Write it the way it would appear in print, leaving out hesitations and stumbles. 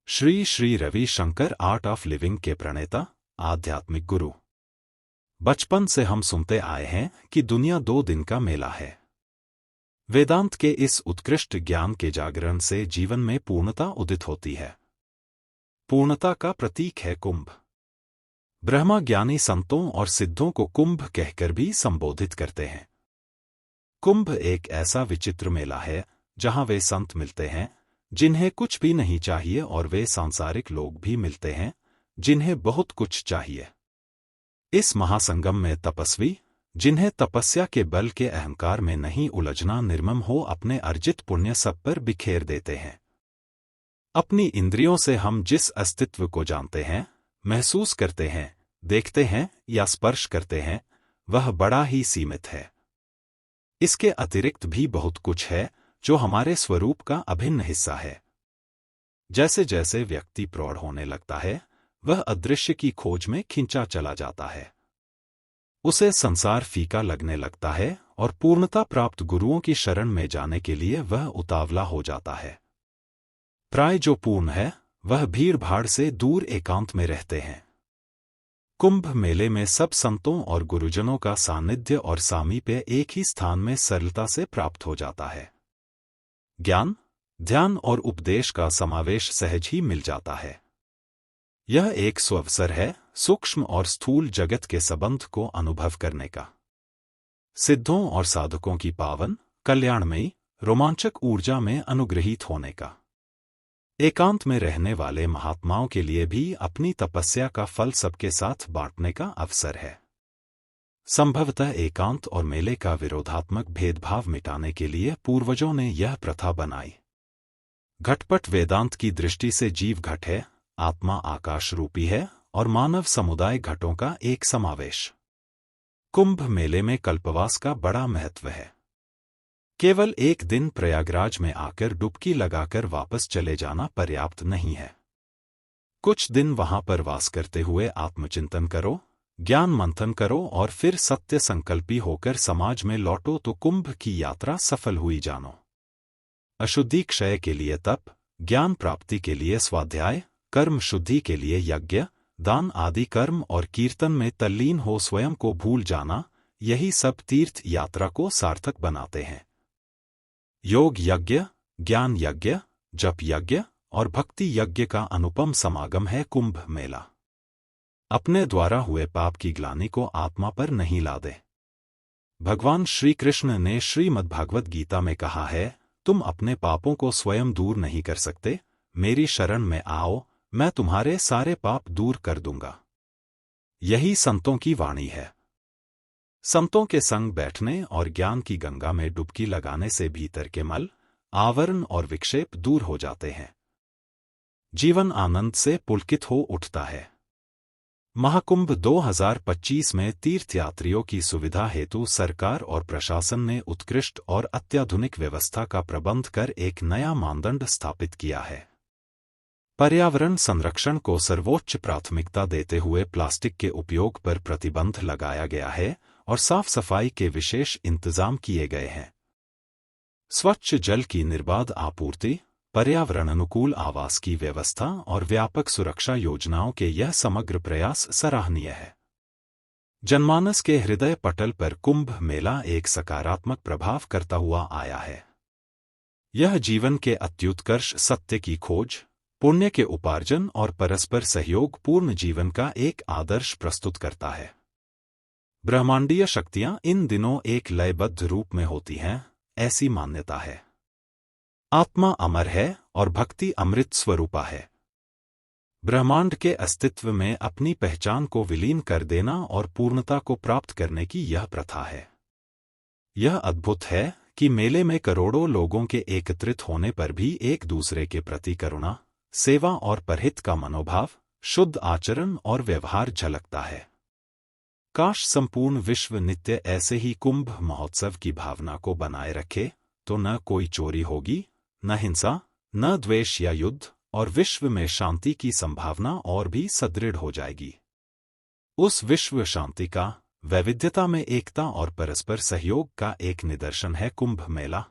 Shri Shri Ravi Shankar Art of Living के प्रणेता, आध्यात्मिक गुरु। बचपन से हम सुनते आए हैं कि दुनिया 2 दिन का मेला है। वेदांत के इस उत्कृष्ट ज्ञान के जागरण से जीवन में पूर्णता उदित होती है। पूर्णता का प्रतीक है कुंभ। ब्रह्मा ज्ञानी संतों और सिद्धों को कुंभ कहकर भी संबोधित करते हैं। कुंभ एक ऐसा विचित्र मेला है जहां वे संत मिलते हैं जिन्हें कुछ भी नहीं चाहिए, और वे सांसारिक लोग भी मिलते हैं जिन्हें बहुत कुछ चाहिए। इस महासंगम में तपस्वी, जिन्हें तपस्या के बल के अहंकार में नहीं उलझना निर्मम हो, अपने अर्जित पुण्य सब पर बिखेर देते हैं। अपनी इंद्रियों से हम जिस अस्तित्व को जानते हैं, महसूस करते हैं, देखते हैं या स्पर्श करते हैं, वह बड़ा ही सीमित है। इसके अतिरिक्त भी बहुत कुछ है जो हमारे स्वरूप का अभिन्न हिस्सा है। जैसे जैसे व्यक्ति प्रौढ़ होने लगता है, वह अदृश्य की खोज में खिंचा चला जाता है। उसे संसार फीका लगने लगता है और पूर्णता प्राप्त गुरुओं की शरण में जाने के लिए वह उतावला हो जाता है। प्राय जो पूर्ण है, वह भीड़ भाड़ से दूर एकांत में रहते हैं। कुंभ मेले में सब संतों और गुरुजनों का सानिध्य और सामीप्य एक ही स्थान में सरलता से प्राप्त हो जाता है। ज्ञान, ध्यान और उपदेश का समावेश सहज ही मिल जाता है। यह एक सुअवसर है सूक्ष्म और स्थूल जगत के संबंध को अनुभव करने का। सिद्धों और साधकों की पावन, कल्याणमयी, रोमांचक ऊर्जा में अनुग्रहित होने का। एकांत में रहने वाले महात्माओं के लिए भी अपनी तपस्या का फल सबके साथ बांटने का अवसर है। संभवतः एकांत और मेले का विरोधात्मक भेदभाव मिटाने के लिए पूर्वजों ने यह प्रथा बनाई। घटपट वेदांत की दृष्टि से जीव घट है, आत्मा आकाश रूपी है और मानव समुदाय घटों का एक समावेश। कुंभ मेले में कल्पवास का बड़ा महत्व है। केवल एक दिन प्रयागराज में आकर डुबकी लगाकर वापस चले जाना पर्याप्त नहीं है। कुछ दिन वहां पर वास करते हुए आत्मचिंतन करो, ज्ञान मंथन करो और फिर सत्य संकल्पी होकर समाज में लौटो तो कुंभ की यात्रा सफल हुई जानो। अशुद्धि क्षय के लिए तप, ज्ञान प्राप्ति के लिए स्वाध्याय, कर्म शुद्धि के लिए यज्ञ, दान आदि कर्म और कीर्तन में तल्लीन हो स्वयं को भूल जाना, यही सब तीर्थ यात्रा को सार्थक बनाते हैं। योग यज्ञ, ज्ञान यज्ञ, जप यज्ञ और भक्ति यज्ञ का अनुपम समागम है कुंभ मेला। अपने द्वारा हुए पाप की ग्लानि को आत्मा पर नहीं लादे। भगवान श्री कृष्ण ने श्रीमद्भागवत गीता में कहा है, तुम अपने पापों को स्वयं दूर नहीं कर सकते, मेरी शरण में आओ, मैं तुम्हारे सारे पाप दूर कर दूंगा। यही संतों की वाणी है। संतों के संग बैठने और ज्ञान की गंगा में डुबकी लगाने से भीतर के मल, आवरण और विक्षेप दूर हो जाते हैं। जीवन आनंद से पुलकित हो उठता है। महाकुंभ 2025 में तीर्थयात्रियों की सुविधा हेतु सरकार और प्रशासन ने उत्कृष्ट और अत्याधुनिक व्यवस्था का प्रबंध कर एक नया मानदंड स्थापित किया है। पर्यावरण संरक्षण को सर्वोच्च प्राथमिकता देते हुए प्लास्टिक के उपयोग पर प्रतिबंध लगाया गया है और साफ सफाई के विशेष इंतजाम किए गए हैं। स्वच्छ जल की निर्बाध आपूर्ति, पर्यावरण अनुकूल आवास की व्यवस्था और व्यापक सुरक्षा योजनाओं के यह समग्र प्रयास सराहनीय है। जनमानस के हृदय पटल पर कुंभ मेला एक सकारात्मक प्रभाव करता हुआ आया है। यह जीवन के अत्युत्कर्ष, सत्य की खोज, पुण्य के उपार्जन और परस्पर सहयोग पूर्ण जीवन का एक आदर्श प्रस्तुत करता है। ब्रह्मांडीय शक्तियां इन दिनों एक लयबद्ध रूप में होती हैं, ऐसी मान्यता है। आत्मा अमर है और भक्ति अमृत स्वरूपा है। ब्रह्मांड के अस्तित्व में अपनी पहचान को विलीन कर देना और पूर्णता को प्राप्त करने की यह प्रथा है। यह अद्भुत है कि मेले में करोड़ों लोगों के एकत्रित होने पर भी एक दूसरे के प्रति करुणा, सेवा और परहित का मनोभाव, शुद्ध आचरण और व्यवहार झलकता है। काश संपूर्ण विश्व नित्य ऐसे ही कुंभ महोत्सव की भावना को बनाए रखे, तो न कोई चोरी होगी, न हिंसा, न द्वेष या युद्ध, और विश्व में शांति की संभावना और भी सुदृढ़ हो जाएगी। उस विश्व शांति का, वैविध्यता में एकता और परस्पर सहयोग का एक निदर्शन है कुंभ मेला।